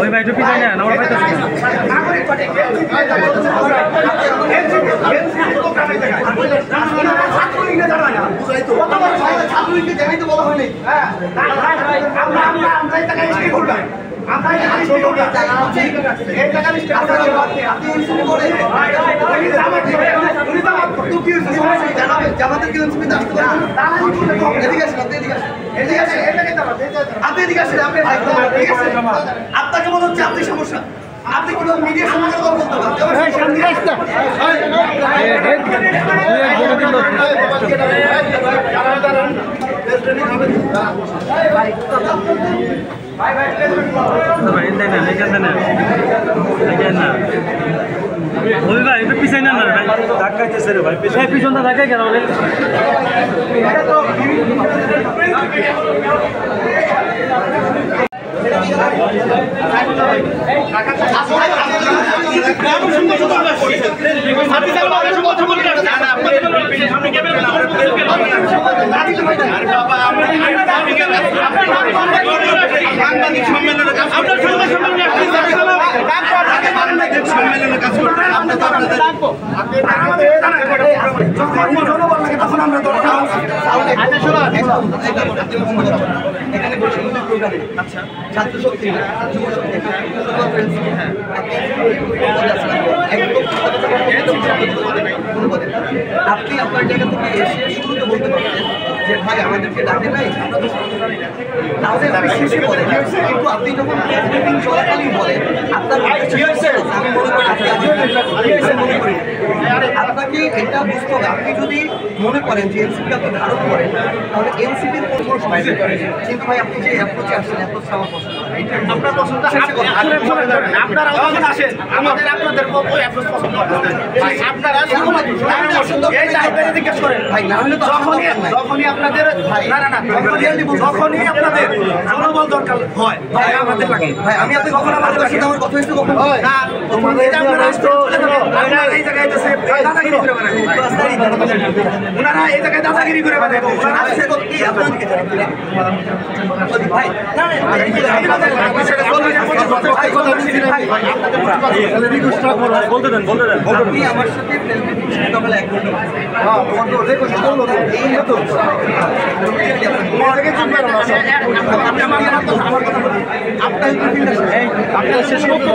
ওই ভাই টুপি যায় না আমার ভাই তো আপনাকে মনে হচ্ছে আপনি সমস্যা আপনি কোনো মিডিয়ার সঙ্গে কথা বলতে ওই ভাই একটু পিছাই না ভাই ধাক্কাইতেছে রে ভাই পিছনটা ধাক্কাই কেন বলে ছাত্র শক্তি আপনি আপনার জায়গা থেকে এসে শুরুতে বলতে পারছেন যে ভাই আমাদেরকে ডাকে নাই তাহলে আপনি শেষে বলেন, কিন্তু আপনি যখন মিটিং চলাকালীন বলেন আপনার আমি মনে করি আপনাকে এটা বুঝতে হবে। আপনি যদি মনে করেন যে এনসিপি আপনি ধারণ করেন তাহলে এনসিপির কোনো সমস্যা করে, কিন্তু ভাই আপনি যে অ্যাপ্রোচে আসছেন অ্যাপ্রোচটা আমার পছন্দ আপনার পছন্দ আপনারা যখন আসেন আমাদের আপনাদের অ্যাপ্রোচ পছন্দ আপনারা জিজ্ঞেস করেন ভাই না হলে যখনই আপনাদের যখনই আপনাদের জনবল দরকার হয় ভাই আমাদের লাগে ভাই আমি আপনি কখন আমাদের সাথে আমার কথা হয়েছে কখন না আপনারা এই জায়গায় দাদাগিরি করে বেড়াবেন ওনারা এই জায়গায় দাদাগিরি করে বেড়াবেন ওনারা আসছে কি আপনাদেরকে ভাই না বলতে দেন আপনি আমার সাথে সকালে 1 ঘন্টা আপনার শেষ করতে